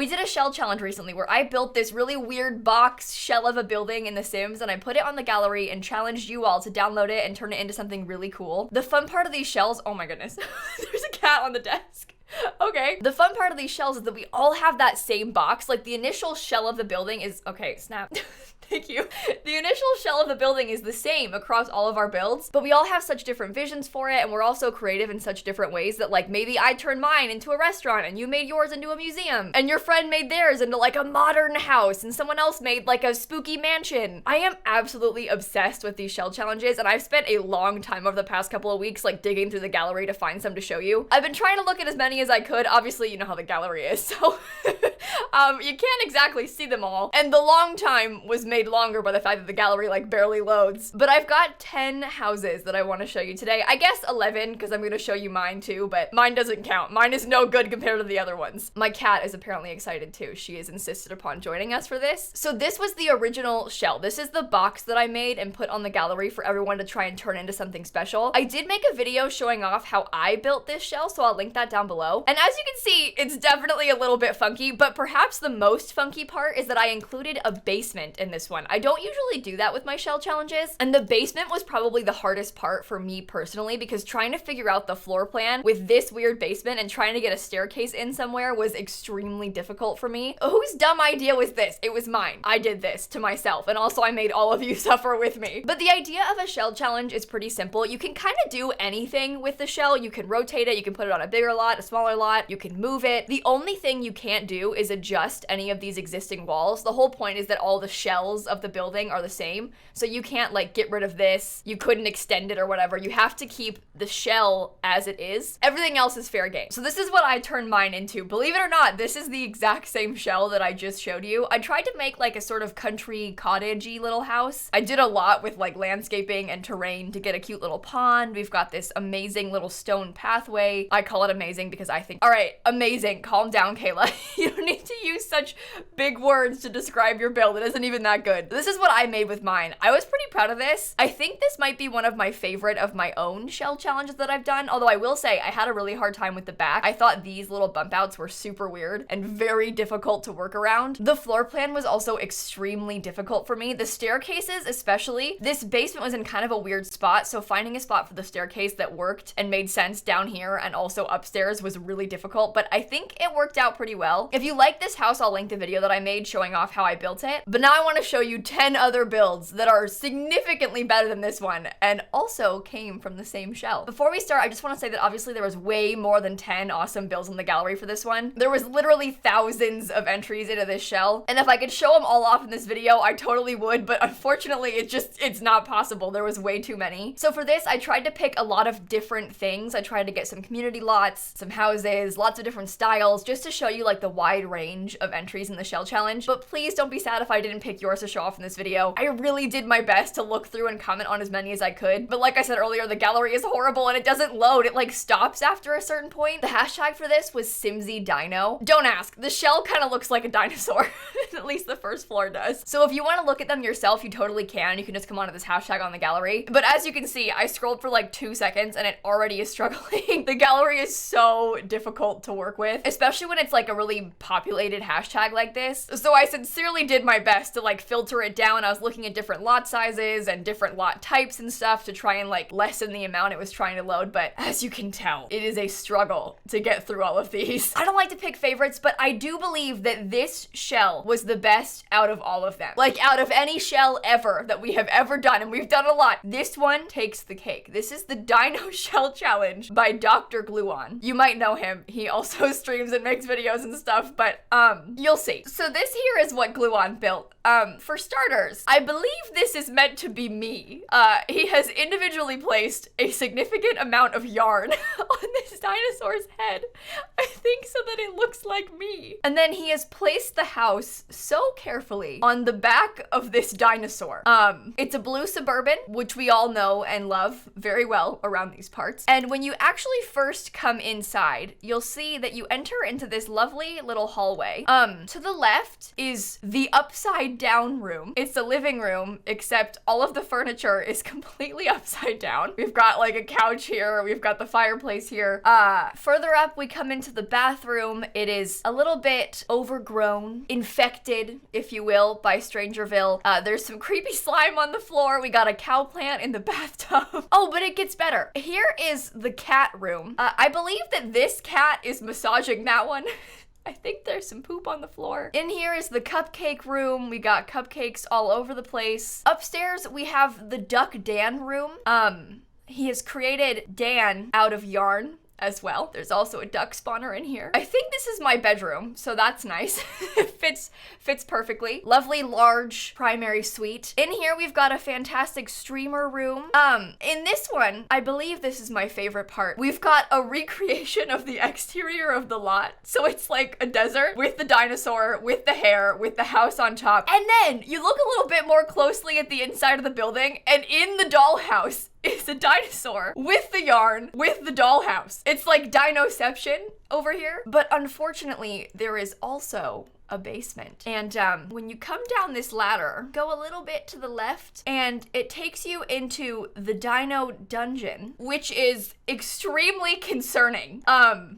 We did a shell challenge recently where I built this really weird box shell of a building in The Sims, and I put it on the gallery and challenged you all to download it and turn it into something really cool. The fun part of these shells, oh my goodness, there's a cat on the desk. Okay. The fun part of these shells is that we all have that same box. Like the initial shell of the building is, okay, snap. Thank you. The initial shell of the building is the same across all of our builds, but we all have such different visions for it, and we're all so creative in such different ways that like maybe I turned mine into a restaurant and you made yours into a museum, and your friend made theirs into like a modern house, and someone else made like a spooky mansion. I am absolutely obsessed with these shell challenges, and I've spent a long time over the past couple of weeks like digging through the gallery to find some to show you. I've been trying to look at as many as I could. Obviously, you know how the gallery is, so you can't exactly see them all, and the long time was made longer by the fact that the gallery like barely loads. But I've got 10 houses that I want to show you today. I guess 11 because I'm going to show you mine too, but mine doesn't count. Mine is no good compared to the other ones. My cat is apparently excited too. She has insisted upon joining us for this. So this was the original shell. This is the box that I made and put on the gallery for everyone to try and turn into something special. I did make a video showing off how I built this shell, so I'll link that down below. And as you can see, it's definitely a little bit funky, but perhaps the most funky part is that I included a basement in this one. I don't usually do that with my shell challenges, and the basement was probably the hardest part for me personally, because trying to figure out the floor plan with this weird basement and trying to get a staircase in somewhere was extremely difficult for me. Whose dumb idea was this? It was mine. I did this to myself, and also I made all of you suffer with me. But the idea of a shell challenge is pretty simple. You can kind of do anything with the shell. You can rotate it, you can put it on a bigger lot, a smaller lot, you can move it. The only thing you can't do is adjust any of these existing walls. The whole point is that all the shells of the building are the same, so you can't like get rid of this, you couldn't extend it or whatever. You have to keep the shell as it is. Everything else is fair game. So this is what I turned mine into. Believe it or not, this is the exact same shell that I just showed you. I tried to make like a sort of country cottage-y little house. I did a lot with like landscaping and terrain to get a cute little pond. We've got this amazing little stone pathway. I call it amazing because I think, all right, amazing, calm down, Kayla. You don't need to use such big words to describe your build. It isn't even that good. This is what I made with mine. I was pretty proud of this. I think this might be one of my favorite of my own shell challenges that I've done, although I will say I had a really hard time with the back. I thought these little bump outs were super weird and very difficult to work around. The floor plan was also extremely difficult for me. The staircases especially. This basement was in kind of a weird spot, so finding a spot for the staircase that worked and made sense down here and also upstairs was really difficult, but I think it worked out pretty well. If you like this house, I'll link the video that I made showing off how I built it. But now I want to show you 10 other builds that are significantly better than this one and also came from the same shell. Before we start, I just want to say that obviously there was way more than 10 awesome builds in the gallery for this one. There was literally thousands of entries into this shell, and if I could show them all off in this video, I totally would, but unfortunately it's not possible. There was way too many. So for this, I tried to pick a lot of different things. I tried to get some community lots, some houses, lots of different styles, just to show you like the wide range of entries in the shell challenge. But please don't be sad if I didn't pick yours to show off in this video. I really did my best to look through and comment on as many as I could. But like I said earlier, the gallery is horrible and it doesn't load. It like stops after a certain point. The hashtag for this was simsiedino. Don't ask. The shell kind of looks like a dinosaur. At least the first floor does. So if you want to look at them yourself, you totally can. You can just come onto this hashtag on the gallery. But as you can see, I scrolled for like 2 seconds and it already is struggling. The gallery is so difficult to work with, especially when it's like a really populated hashtag like this. So I sincerely did my best to like filter it down. I was looking at different lot sizes and different lot types and stuff to try and like lessen the amount it was trying to load. But as you can tell, it is a struggle to get through all of these. I don't like to pick favorites, but I do believe that this shell was the best out of all of them. Like out of any shell ever that we have ever done, and we've done a lot, this one takes the cake. This is the Dino Shell Challenge by DrGluon. You might know him. He also streams and makes videos and stuff, but you'll see. So this here is what Gluon built. For starters, I believe this is meant to be me. He has individually placed a significant amount of yarn on this dinosaur's head. I think so that it looks like me. And then he has placed the house so carefully on the back of this dinosaur. It's a blue Suburban, which we all know and love very well around these parts. And when you actually first come inside, you'll see that you enter into this lovely little hallway way. To the left is the upside down room. It's the living room, except all of the furniture is completely upside down. We've got like a couch here, we've got the fireplace here. Further up, we come into the bathroom. It is a little bit overgrown, infected, if you will, by Strangerville. There's some creepy slime on the floor. We got a cow plant in the bathtub. Oh, but it gets better. Here is the cat room. I believe that this cat is massaging that one. I think there's some poop on the floor. In here is the cupcake room. We got cupcakes all over the place. Upstairs, we have the Duck Dan room. He has created Dan out of yarn as well. There's also a duck spawner in here. I think this is my bedroom, so that's nice. It fits perfectly. Lovely large primary suite. In here we've got a fantastic streamer room. In this one, I believe this is my favorite part. We've got a recreation of the exterior of the lot. So it's like a desert with the dinosaur, with the hair, with the house on top. And then you look a little bit more closely at the inside of the building, and in the dollhouse is a dinosaur with the yarn, with the dollhouse. It's like Dinoception over here. But unfortunately, there is also a basement. And when you come down this ladder, go a little bit to the left, and it takes you into the Dino Dungeon, which is extremely concerning.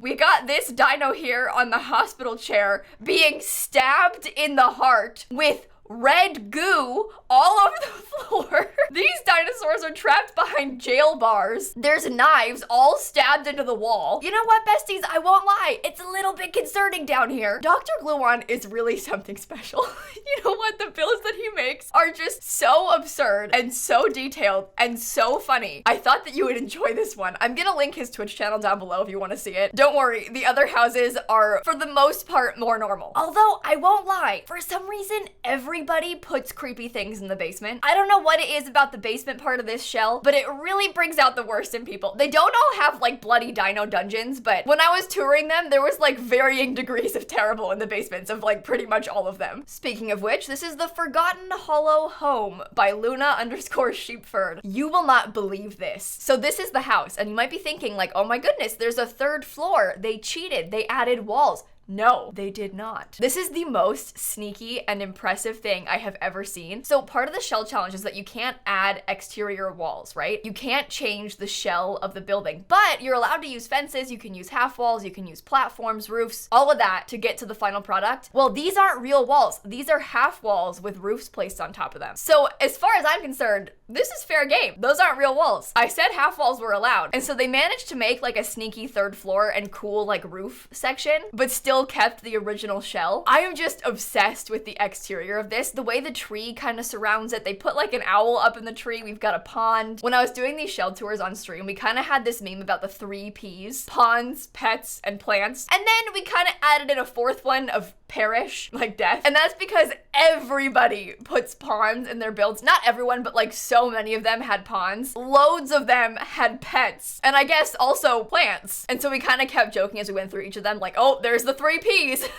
We got this dino here on the hospital chair being stabbed in the heart with red goo all over the floor. These dinosaurs are trapped behind jail bars. There's knives all stabbed into the wall. You know what, besties? I won't lie. It's a little bit concerning down here. DrGluon is really something special. You know what? The builds that he makes are just so absurd and so detailed and so funny. I thought that you would enjoy this one. I'm gonna link his Twitch channel down below if you want to see it. Don't worry, the other houses are, for the most part, more normal. Although, I won't lie, for some reason, everybody puts creepy things in the basement. I don't know what it is about the basement part of this shell, but it really brings out the worst in people. They don't all have like bloody dino dungeons, but when I was touring them, there was like varying degrees of terrible in the basements of like pretty much all of them. Speaking of which, this is the Forgotten Hollow Home by Luna_Sheepford. You will not believe this. So this is the house, and you might be thinking like, oh my goodness, there's a third floor. They cheated. They added walls. No, they did not. This is the most sneaky and impressive thing I have ever seen. So part of the shell challenge is that you can't add exterior walls, right? You can't change the shell of the building, but you're allowed to use fences, you can use half walls, you can use platforms, roofs, all of that to get to the final product. Well, these aren't real walls. These are half walls with roofs placed on top of them. So as far as I'm concerned, this is fair game. Those aren't real walls. I said half walls were allowed. And so they managed to make like a sneaky third floor and cool like roof section, but still kept the original shell. I am just obsessed with the exterior of this. The way the tree kind of surrounds it. They put like an owl up in the tree. We've got a pond. When I was doing these shell tours on stream, we kind of had this meme about the 3 Ps: ponds, pets, and plants. And then we kind of added in a fourth one of perish, like death. And that's because everybody puts ponds in their builds. Not everyone, but like so many of them had ponds. Loads of them had pets. And I guess also plants. And so we kind of kept joking as we went through each of them, like, oh, there's the 3 Ps.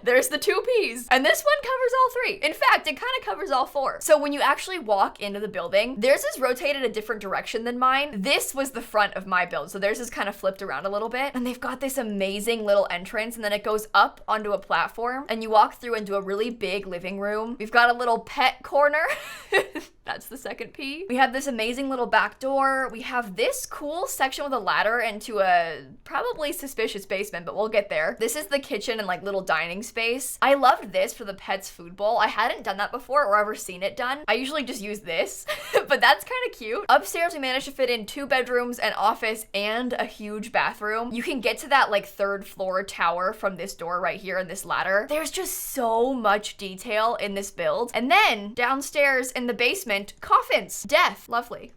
There's the 2 Ps. And this one covers all 3. In fact, it kind of covers all 4. So when you actually walk into the building, theirs is rotated a different direction than mine. This was the front of my build. So theirs is kind of flipped around a little bit. And they've got this amazing little entrance, and then it goes up onto a platform, and you walk through into a really big living room. We've got a little pet corner. That's the 2nd P. We have this amazing little back door. We have this cool section with a ladder into a probably suspicious basement, but we'll get there. This is the kitchen and like little dining space. I loved this for the pets food bowl. I hadn't done that before or ever seen it done. I usually just use this, but that's kind of cute. Upstairs, we managed to fit in 2 bedrooms, an office, and a huge bathroom. You can get to that like 3rd floor tower from this door right here and this ladder. There's just so much detail in this build. And then downstairs in the basement, coffins, death, lovely.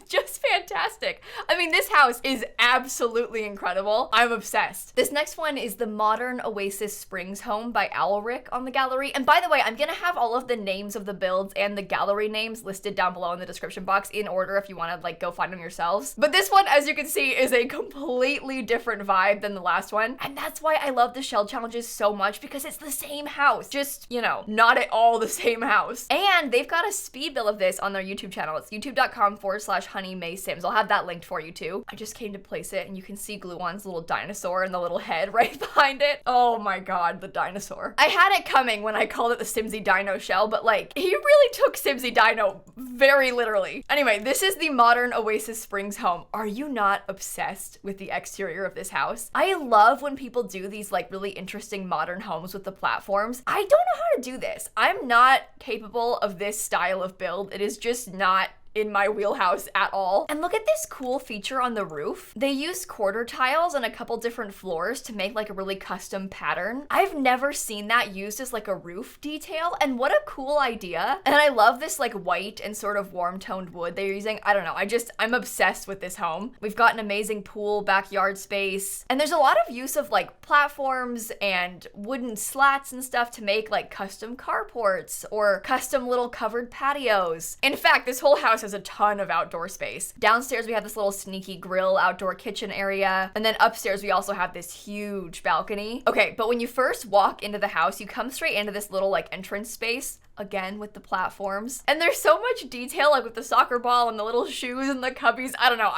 Just fantastic. I mean, this house is absolutely incredible. I'm obsessed. This next one is the Modern Oasis Springs Home by Owlrick on the gallery. And by the way, I'm gonna have all of the names of the builds and the gallery names listed down below in the description box in order if you wanna like go find them yourselves. But this one, as you can see, is a completely different vibe than the last one. And that's why I love the shell challenges so much, because it's the same house. Just, you know, not at all the same house. And they've got a speed build of this on their YouTube channel. It's youtube.com/honeymaysims. I'll have that linked for you too. I just came to place it and you can see Gluon's little dinosaur and the little head right behind it. Oh my god, the dinosaur. I had it coming when I called it the Simsie Dino shell, but like, he really took Simsie Dino very literally. Anyway, this is the modern Oasis Springs home. Are you not obsessed with the exterior of this house? I love when people do these like really interesting modern homes with the platforms. I don't know how to do this. I'm not capable of this style of build. It is just not in my wheelhouse at all. And look at this cool feature on the roof. They used quarter tiles on a couple different floors to make like a really custom pattern. I've never seen that used as like a roof detail, and what a cool idea. And I love this like white and sort of warm toned wood they're using. I don't know, I'm obsessed with this home. We've got an amazing pool, backyard space, and there's a lot of use of like platforms and wooden slats and stuff to make like custom carports or custom little covered patios. In fact, this whole house has a ton of outdoor space. Downstairs we have this little sneaky grill outdoor kitchen area, and then upstairs we also have this huge balcony. Okay, but when you first walk into the house, you come straight into this little like entrance space, again with the platforms, and there's so much detail, like with the soccer ball and the little shoes and the cubbies. I don't know,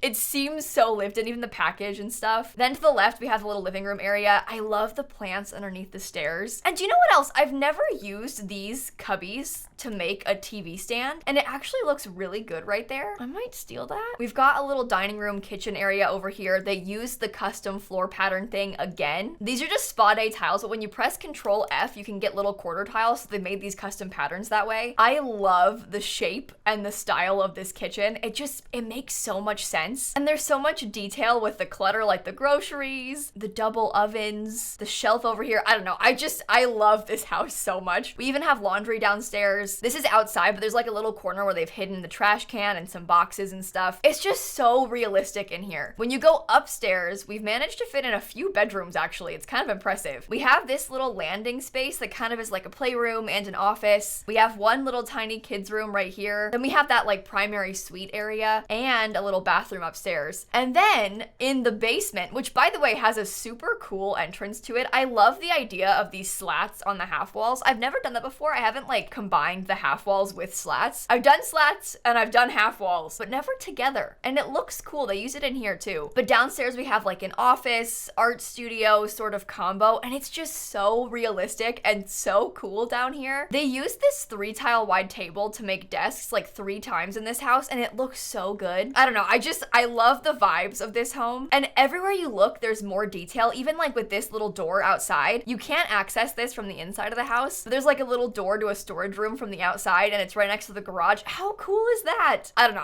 it seems so lived in, even the package and stuff. Then to the left we have the little living room area. I love the plants underneath the stairs. And do you know what else? I've never used these cubbies to make a TV stand, and it actually looks really good right there. I might steal that. We've got a little dining room kitchen area over here. They used the custom floor pattern thing again. These are just spa day tiles, but when you press Control F, you can get little quarter tiles, so they made these custom patterns that way. I love the shape and the style of this kitchen. It makes so much sense. And there's so much detail with the clutter, like the groceries, the double ovens, the shelf over here. I don't know, I love this house so much. We even have laundry downstairs. This is outside, but there's like a little corner where they've hidden the trash can and some boxes and stuff. It's just so realistic in here. When you go upstairs, we've managed to fit in a few bedrooms actually. It's kind of impressive. We have this little landing space that kind of is like a playroom and an office. We have one little tiny kids room right here. Then we have that like primary suite area and a little bathroom upstairs. And then in the basement, which by the way has a super cool entrance to it. I love the idea of these slats on the half walls. I've never done that before. I haven't like combined the half walls with slats. I've done slats and I've done half walls, but never together. And it looks cool. They use it in here too. But downstairs we have like an office, art studio sort of combo, and it's just so realistic and so cool down here. They used this 3 tile wide table to make desks like 3 times in this house, and it looks so good. I don't know, I love the vibes of this home, and everywhere you look there's more detail. Even like with this little door outside, you can't access this from the inside of the house, but there's like a little door to a storage room from the outside, and it's right next to the garage. How cool is that? I don't know,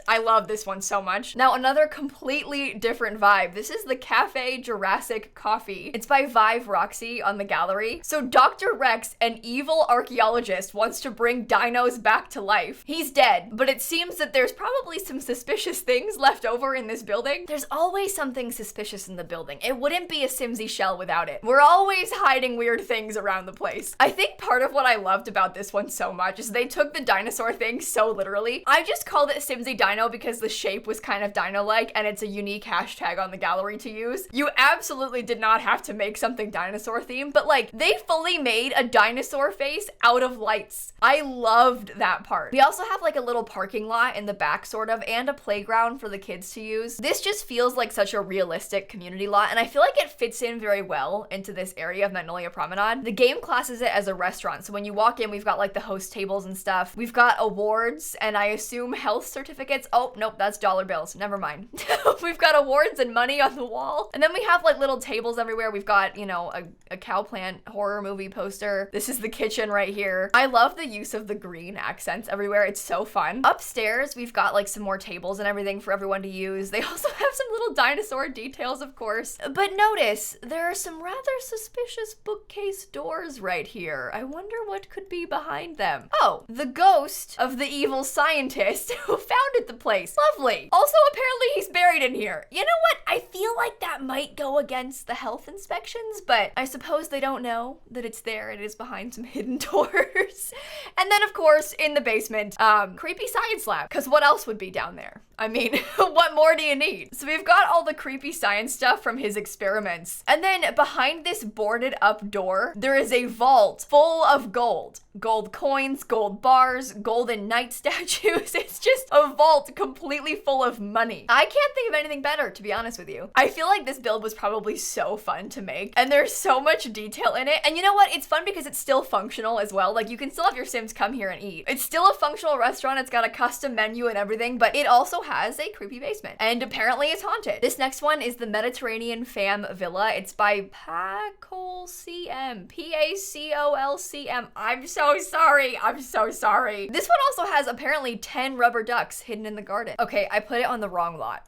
I love this one so much. Now another completely different vibe. This is the Cafe Jurassic Coffee. It's by viveroxy on the gallery. So Dr. Rex, an evil archaeologist, wants to bring dinos back to life. He's dead, but it seems that there's probably some suspicious things left over in this building. There's always something suspicious in the building. It wouldn't be a Simsie shell without it. We're always hiding weird things around the place. I think part of what I loved about this one so much is they took the dinosaur thing so literally. I just called it Simsie Dino because the shape was kind of dino-like, and it's a unique hashtag on the gallery to use. You absolutely did not have to make something dinosaur themed, but like they fully made a dinosaur face out of lights. I loved that part. We also have like a little parking lot in the back sort of, and a playground for the kids to use. This just feels like such a realistic community lot, and I feel like it fits in very well into this area of Magnolia Promenade. The game classes it as a restaurant, so when you walk in, we've got like the host tables and stuff. We've got awards and I assume health certificates. Oh, nope, that's dollar bills. Never mind. We've got awards and money on the wall. And then we have like little tables everywhere. We've got, you know, a cow plant horror movie poster. This is the kitchen right here. I love the use of the green accents everywhere. It's so fun. Upstairs, we've got like some more tables and everything for everyone to use. They also have some little dinosaur details, of course. But notice, there are some rather suspicious bookcase doors right here. I wonder what could be behind them. Oh, the ghost of the evil scientist who founded the place. Lovely. Also, apparently he's buried in here. You know what? I feel like that might go against the health inspections, but I suppose they don't know that it's there. It is behind some hidden doors. And then, of course, in the basement, creepy science lab, because what else would be down there? I mean, what more do you need? So we've got all the creepy science stuff from his experiments. And then behind this boarded up door, there is a vault full of gold. gold coins, gold bars, golden knight statues. It's just a vault completely full of money. I can't think of anything better, to be honest with you. I feel like this build was probably so fun to make, and there's so much detail in it. And you know what? It's fun because it's still functional as well. Like, you can still have your Sims come here and eat. It's still a functional restaurant. It's got a custom menu and everything, but it also has a creepy basement. And apparently it's haunted. This next one is the Mediterranean Fam Villa. It's by pacolcm. Pacolcm. I'm so sorry. I'm so sorry. This one also has apparently 10 rubber ducks hidden in the garden. Okay, I put it on the wrong lot.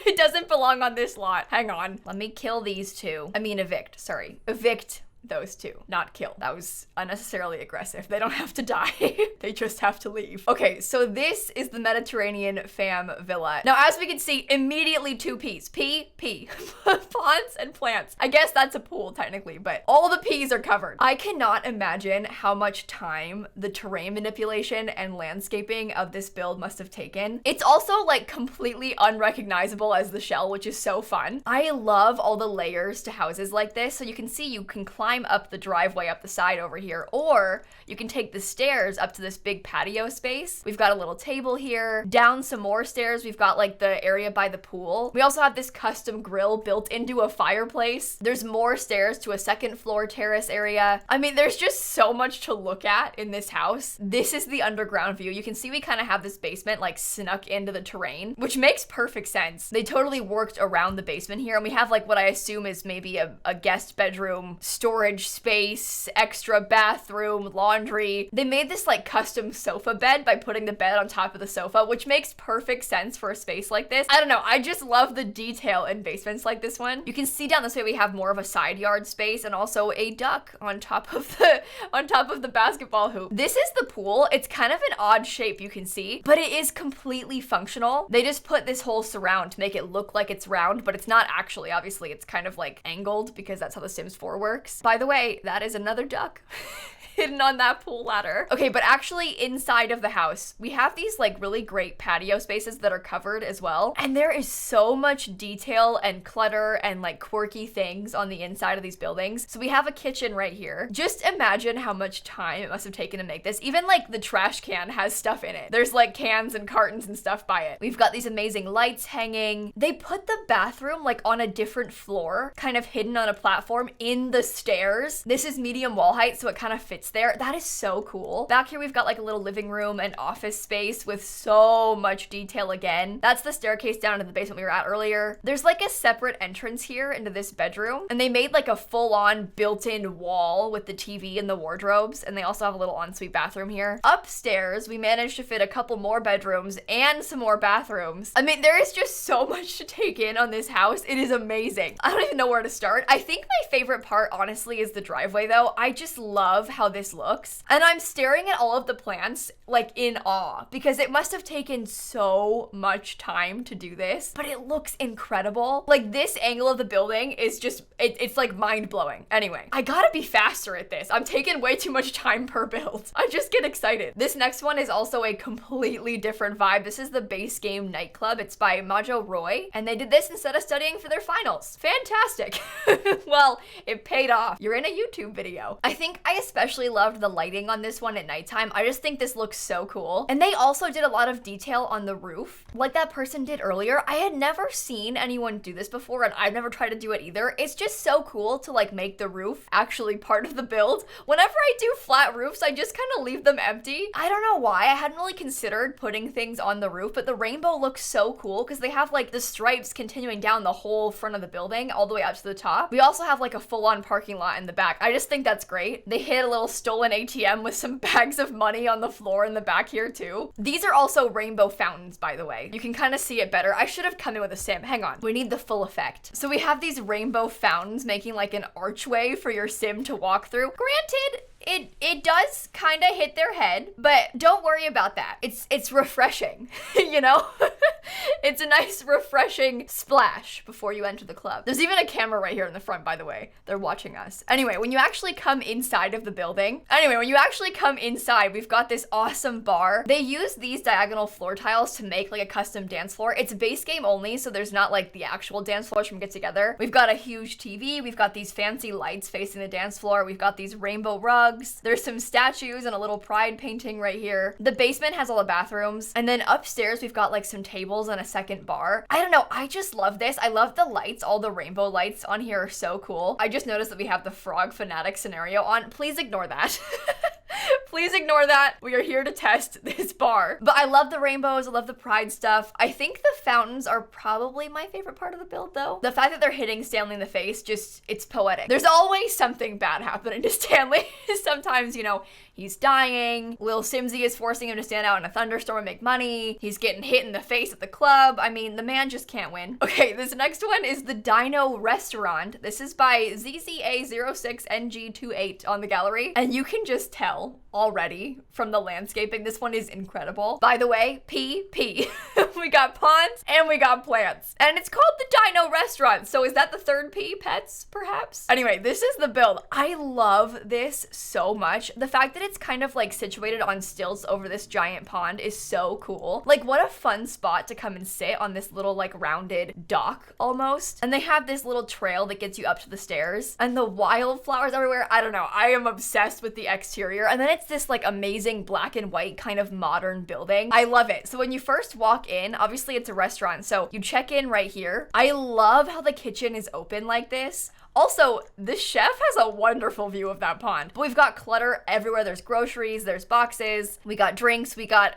It doesn't belong on this lot. Hang on. Let me kill these two. I mean evict, sorry. Evict those two, not kill. That was unnecessarily aggressive. They don't have to die. They just have to leave. Okay, so this is the Mediterranean Fam Villa. Now, as we can see, immediately two P's. P. Ponds and plants. I guess that's a pool technically, but all the P's are covered. I cannot imagine how much time the terrain manipulation and landscaping of this build must have taken. It's also like completely unrecognizable as the shell, which is so fun. I love all the layers to houses like this. So you can see you can climb up the driveway up the side over here, or you can take the stairs up to this big patio space. We've got a little table here. Down some more stairs, we've got like the area by the pool. We also have this custom grill built into a fireplace. There's more stairs to a second floor terrace area. I mean, there's just so much to look at in this house. This is the underground view. You can see we kind of have this basement like snuck into the terrain, which makes perfect sense. They totally worked around the basement here, and we have like what I assume is maybe a guest bedroom, storage space, extra bathroom, laundry. They made this like custom sofa bed by putting the bed on top of the sofa, which makes perfect sense for a space like this. I don't know, I just love the detail in basements like this one. You can see down this way we have more of a side yard space and also a duck on top of the basketball hoop. This is the pool. It's kind of an odd shape, you can see, but it is completely functional. They just put this whole surround to make it look like it's round, but it's not actually. Obviously, it's kind of like angled because that's how The Sims 4 works. By the way, that is another duck hidden on that pool ladder. Okay, but actually inside of the house, we have these like really great patio spaces that are covered as well. And there is so much detail and clutter and like quirky things on the inside of these buildings. So we have a kitchen right here. Just imagine how much time it must have taken to make this. Even like the trash can has stuff in it. There's like cans and cartons and stuff by it. We've got these amazing lights hanging. They put the bathroom like on a different floor, kind of hidden on a platform in the stairs. This is medium wall height, so it kind of fits there. That is so cool. Back here we've got like a little living room and office space with so much detail again. That's the staircase down to the basement we were at earlier. There's like a separate entrance here into this bedroom, and they made like a full-on built-in wall with the TV and the wardrobes, and they also have a little ensuite bathroom here. Upstairs we managed to fit a couple more bedrooms and some more bathrooms. I mean, there is just so much to take in on this house. It is amazing. I don't even know where to start. I think my favorite part honestly is the driveway though. I just love how this looks, and I'm staring at all of the plants like in awe because it must have taken so much time to do this, but it looks incredible. Like this angle of the building is just it's like mind-blowing. Anyway, I gotta be faster at this. I'm taking way too much time per build. I just get excited. This next one is also a completely different vibe. This is the Basegame Nightclub. It's by MajoRoi, and they did this instead of studying for their finals. Fantastic. Well, it paid off. You're in a YouTube video. I think I especially loved the lighting on this one at nighttime. I just think this looks so cool. And they also did a lot of detail on the roof, like that person did earlier. I had never seen anyone do this before, and I've never tried to do it either. It's just so cool to like make the roof actually part of the build. Whenever I do flat roofs, I just kind of leave them empty. I don't know why. I hadn't really considered putting things on the roof, but the rainbow looks so cool because they have like the stripes continuing down the whole front of the building all the way up to the top. We also have like a full-on parking lot in the back. I just think that's great. They hid a little stolen ATM with some bags of money on the floor in the back here too. These are also rainbow fountains, by the way. You can kind of see it better. I should have come in with a sim. Hang on. We need the full effect. So we have these rainbow fountains making like an archway for your sim to walk through. Granted, it does kind of hit their head, but don't worry about that. It's refreshing, you know? It's a nice refreshing splash before you enter the club. There's even a camera right here in the front, by the way. They're watching us. Anyway, when you actually come inside of the building, we've got this awesome bar. They use these diagonal floor tiles to make like a custom dance floor. It's base game only, so there's not like the actual dance floors from Get Together. We've got a huge TV. We've got these fancy lights facing the dance floor. We've got these rainbow rugs. mugs. There's some statues and a little pride painting right here. The basement has all the bathrooms. And then upstairs, we've got like some tables and a second bar. I don't know, I just love this. I love the lights. All the rainbow lights on here are so cool. I just noticed that we have the Frog Fanatic scenario on. Please ignore that. Please ignore that. We are here to test this bar. But I love the rainbows. I love the pride stuff. I think the fountains are probably my favorite part of the build though. The fact that they're hitting Stanley in the face, just, it's poetic. There's always something bad happening to Stanley. Sometimes, you know, he's dying. lilsimsie is forcing him to stand out in a thunderstorm and make money. He's getting hit in the face at the club. I mean, the man just can't win. Okay, this next one is the Dino Restaurant. This is by ZZA06NG28 on the gallery. And you can just tell already from the landscaping, this one is incredible. By the way, P. We got ponds and we got plants. And it's called the Dino Restaurant. So is that the third P? Pets, perhaps? Anyway, this is the build. I love this so much. The fact that it's kind of like situated on stilts over this giant pond is so cool. Like, what a fun spot to come and sit on this little like rounded dock almost. And they have this little trail that gets you up to the stairs and the wildflowers everywhere. I don't know. I am obsessed with the exterior. And then it's this like amazing black and white kind of modern building. I love it. So when you first walk in, obviously it's a restaurant. So you check in right here. I love how the kitchen is open like this. Also, the chef has a wonderful view of that pond. But we've got clutter everywhere. There's groceries, there's boxes, we got drinks, we got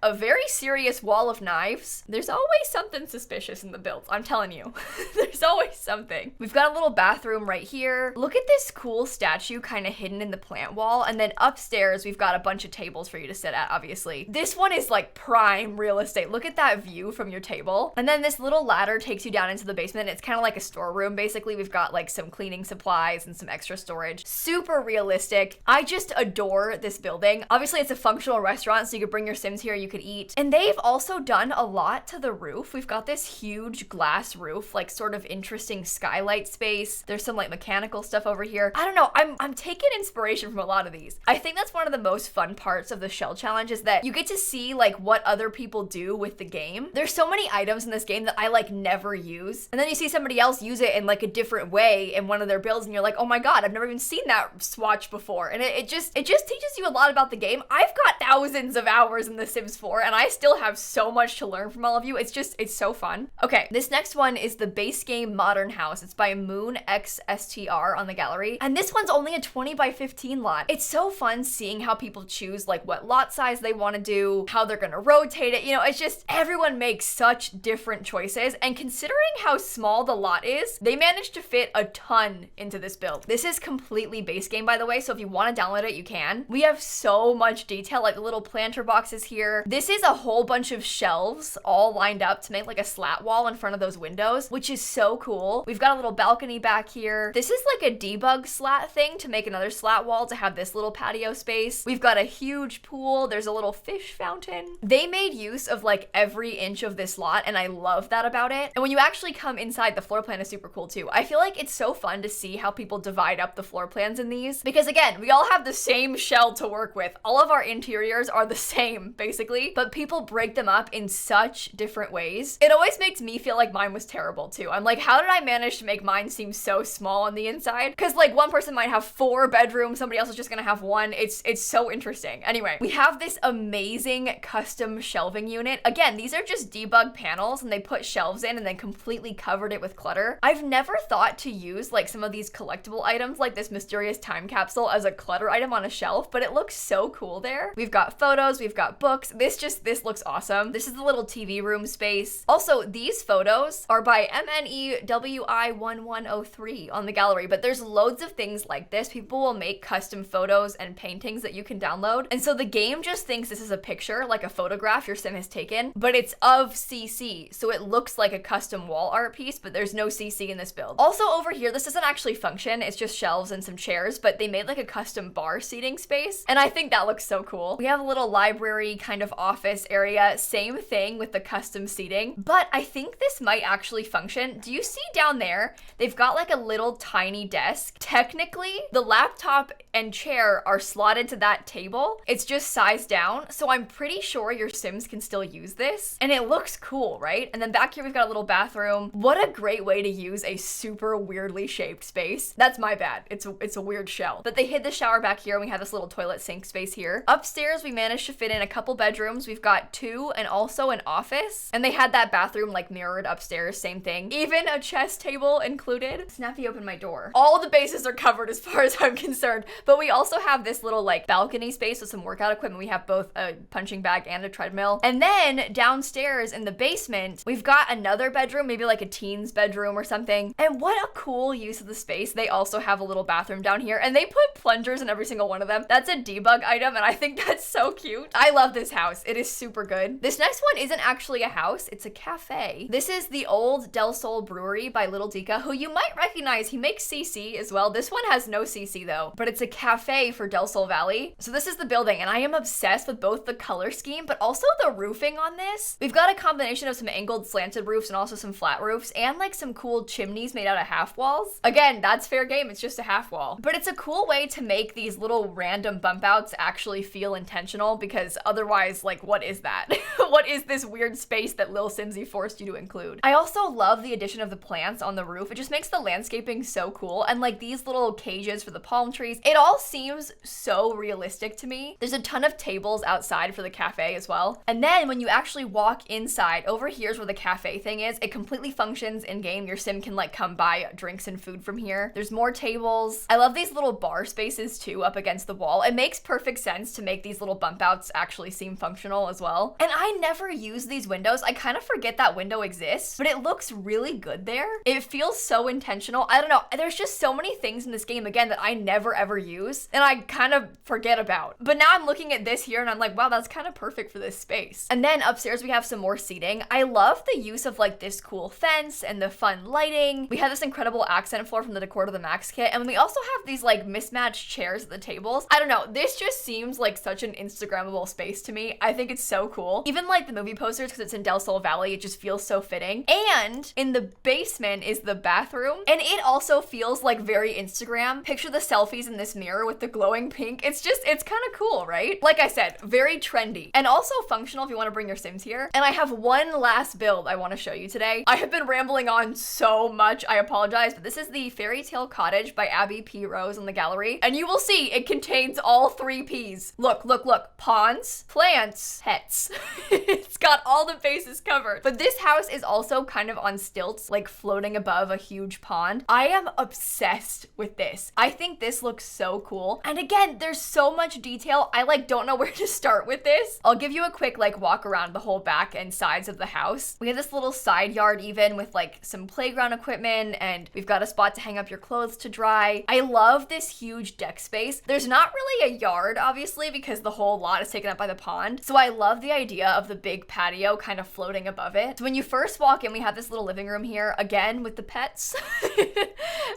a very serious wall of knives. There's always something suspicious in the builds, I'm telling you. There's always something. We've got a little bathroom right here. Look at this cool statue kind of hidden in the plant wall. And then upstairs, we've got a bunch of tables for you to sit at, obviously. This one is like prime real estate. Look at that view from your table. And then this little ladder takes you down into the basement. It's kind of like a storeroom, basically. We've got like some cleaning supplies and some extra storage. Super realistic. I just adore this building. Obviously, it's a functional restaurant, so you could bring your Sims here, you could eat. And they've also done a lot to the roof. We've got this huge glass roof, like sort of interesting skylight space. There's some like mechanical stuff over here. I don't know, I'm taking inspiration from a lot of these. I think that's one of the most fun parts of the shell challenge is that you get to see like what other people do with the game. There's so many items in this game that I like never use. And then you see somebody else use it in like a different way in one of their builds and you're like, oh my God, I've never even seen that swatch before. And it just teaches you a lot about the game. I've got thousands of hours in The Sims 4 and I still have so much to learn from all of you. It's so fun. Okay, this next one is the Basegame Modern House. It's by moonxstr on the gallery. And this one's only a 20 by 15 lot. It's so fun seeing how people choose like what lot size they want to do, how they're gonna rotate it. You know, it's just everyone makes such different choices. And considering how small the lot is, they managed to fit a ton into this build. This is completely Basegame, by the way, so if you want to download it, you can. We have so much detail, like the little planter boxes here. This is a whole bunch of shelves all lined up to make like a slat wall in front of those windows, which is so cool. We've got a little balcony back here. This is like a debug slat thing to make another slat wall to have this little patio space. We've got a huge pool. There's a little fish fountain. They made use of like every inch of this lot, and I love that about it. And when you actually come inside, the floor plan is super cool too. I feel like it's so fun to see how people divide up the floor plans in these, because again, we all have the same shell to work with. All of our interiors are the same, basically, but people break them up in such different ways. It always makes me feel like mine was terrible too. I'm like, how did I manage to make mine seem so small on the inside? Because like one person might have 4 bedrooms, somebody else is just gonna have 1. It's so interesting. Anyway, we have this amazing custom shelving unit. Again, these are just debug panels and they put shelves in and then completely covered it with clutter. I've never thought to use like some of these collectible items like this mysterious time capsule as a clutter item on a shelf, but it looks so cool there. We've got photos, we've got books. This looks awesome. This is the little TV room space. Also, these photos are by MNEWI1103 on the gallery, but there's loads of things like this. People will make custom photos and paintings that you can download. And so the game just thinks this is a picture, like a photograph your sim has taken, but it's of CC. So it looks like a custom wall art piece, but there's no CC in this build. Also over here, this doesn't actually function. It's just shelves and some chairs, but they made like a custom bar seating space. And I think that looks so cool. We have a little library kind of of office area. Same thing with the custom seating, but I think this might actually function. Do you see down there? They've got like a little tiny desk. Technically, the laptop and chair are slotted to that table. It's just sized down, so I'm pretty sure your Sims can still use this, and it looks cool, right? And then back here we've got a little bathroom. What a great way to use a super weirdly shaped space. That's my bad. It's a weird shell. But they hid the shower back here, and we have this little toilet sink space here. Upstairs, we managed to fit in a couple bedrooms. We've got 2 and also an office, and they had that bathroom like mirrored upstairs, same thing. Even a chess table included. Snappy opened my door. All the bases are covered as far as I'm concerned, but we also have this little like balcony space with some workout equipment. We have both a punching bag and a treadmill. And then downstairs in the basement, we've got another bedroom, maybe like a teen's bedroom or something. And what a cool use of the space. They also have a little bathroom down here, and they put plungers in every single one of them. That's a debug item, and I think that's so cute. I love this house. It is super good. This next one isn't actually a house, it's a cafe. This is the old Del Sol Brewery by littledica, who you might recognize. He makes CC as well. This one has no CC though, but it's a cafe for Del Sol Valley. So this is the building, and I am obsessed with both the color scheme, but also the roofing on this. We've got a combination of some angled slanted roofs and also some flat roofs, and like some cool chimneys made out of half walls. Again, that's fair game. It's just a half wall, but it's a cool way to make these little random bump outs actually feel intentional, because otherwise, like, what is that? What is this weird space that lilsimsie forced you to include? I also love the addition of the plants on the roof. It just makes the landscaping so cool, and like these little cages for the palm trees. It all seems so realistic to me. There's a ton of tables outside for the cafe as well. And then when you actually walk inside, over here's where the cafe thing is. It completely functions in game. Your sim can like come buy drinks and food from here. There's more tables. I love these little bar spaces too up against the wall. It makes perfect sense to make these little bump outs actually seem functional as well. And I never use these windows. I kind of forget that window exists, but it looks really good there. It feels so intentional. I don't know. There's just so many things in this game, again, that I never ever use and I kind of forget about. But now I'm looking at this here and I'm like, wow, that's kind of perfect for this space. And then upstairs we have some more seating. I love the use of like this cool fence and the fun lighting. We have this incredible accent floor from the Decor to the Max kit, and we also have these like mismatched chairs at the tables. I don't know, this just seems like such an Instagrammable space to me. I think it's so cool. Even like the movie posters, because it's in Del Sol Valley, it just feels so fitting. And in the basement is the bathroom, and it also feels like very Instagram. Picture the selfies in this mirror with the glowing pink. It's kind of cool, right? Like I said, very trendy and also functional if you want to bring your Sims here. And I have one last build I want to show you today. I have been rambling on so much, I apologize, but this is the Fairytale Cottage by abbieprose in the gallery, and you will see it contains all 3 Ps. Look, look, look. Pawns, plants, pets. It's got all the bases covered. But this house is also kind of on stilts, like floating above a huge pond. I am obsessed with this. I think this looks so cool. And again, there's so much detail. I like don't know where to start with this. I'll give you a quick like walk around the whole back and sides of the house. We have this little side yard even with like some playground equipment, and we've got a spot to hang up your clothes to dry. I love this huge deck space. There's not really a yard, obviously, because the whole lot is taken up by the pond. So I love the idea of the big patio kind of floating above it. So when you first walk in, we have this little living room here, again with the pets.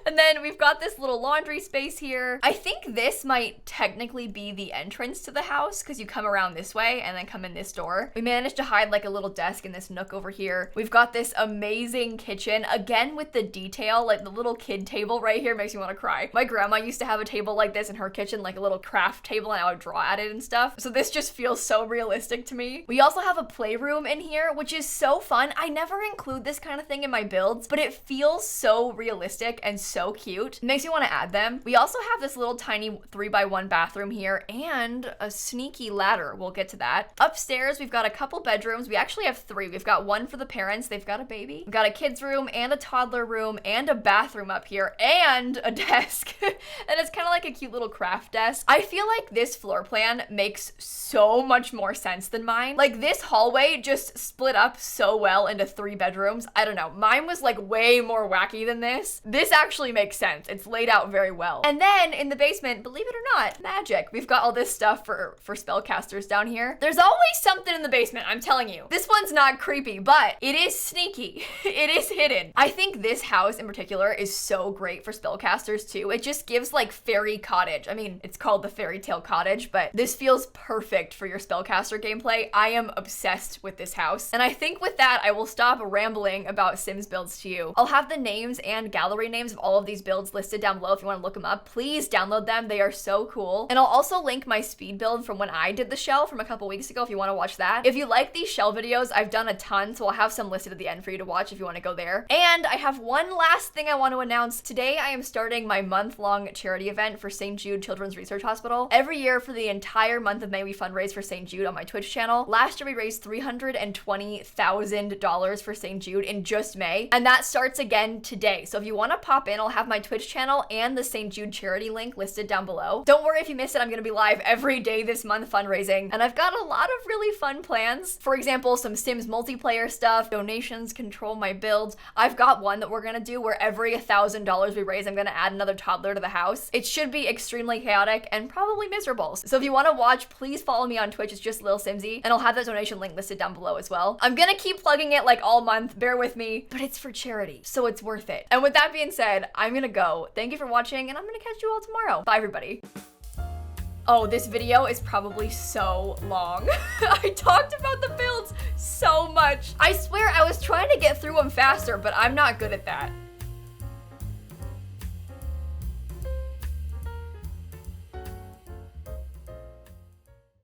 And then we've got this little laundry space here. I think this might technically be the entrance to the house, because you come around this way and then come in this door. We managed to hide like a little desk in this nook over here. We've got this amazing kitchen, again with the detail, like the little kid table right here makes me want to cry. My grandma used to have a table like this in her kitchen, like a little craft table, and I would draw at it and stuff. So this just feels so realistic to me. We also have a playroom in here, which is so fun. I never include this kind of thing in my builds, but it feels so realistic and so cute. It makes me want to add them. We also have this little tiny 3x1 bathroom here and a sneaky ladder. We'll get to that. Upstairs, we've got a couple bedrooms. We actually have 3. We've got one for the parents. They've got a baby. We've got a kid's room and a toddler room and a bathroom up here and a desk. And it's kind of like a cute little craft desk. I feel like this floor plan makes so much more sense than mine. Like this hallway just split up so well into 3 bedrooms. I don't know. Mine was like way more wacky than this. This actually makes sense. It's laid out very well. And then in the basement, believe it or not, magic. We've got all this stuff for spellcasters down here. There's always something in the basement, I'm telling you. This one's not creepy, but it is sneaky. It is hidden. I think this house in particular is so great for spellcasters too. It just gives like fairy cottage. I mean, it's called the Fairytale Cottage, but this feels perfect for your spellcasters Spellcaster gameplay. I am obsessed with this house. And I think with that, I will stop rambling about Sims builds to you. I'll have the names and gallery names of all of these builds listed down below if you want to look them up. Please download them. They are so cool. And I'll also link my speed build from when I did the shell from a couple weeks ago if you want to watch that. If you like these shell videos, I've done a ton, so I'll have some listed at the end for you to watch if you want to go there. And I have one last thing I want to announce. Today, I am starting my month-long charity event for St. Jude Children's Research Hospital. Every year for the entire month of May, we fundraise for St. Jude on my Twitch channel. Last year, we raised $320,000 for St. Jude in just May, and that starts again today. So if you want to pop in, I'll have my Twitch channel and the St. Jude charity link listed down below. Don't worry if you missed it, I'm going to be live every day this month fundraising, and I've got a lot of really fun plans. For example, some Sims multiplayer stuff, donations control my builds. I've got one that we're going to do where every $1,000 we raise, I'm going to add another toddler to the house. It should be extremely chaotic and probably miserable. So if you want to watch, please follow me on Twitch. It's just lilsimsie, and I'll have that donation link listed down below as well. I'm going to keep plugging it like all month, bear with me, but it's for charity, so it's worth it. And with that being said, I'm going to go. Thank you for watching, and I'm going to catch you all tomorrow. Bye, everybody. Oh, this video is probably so long. I talked about the builds so much. I swear I was trying to get through them faster, but I'm not good at that.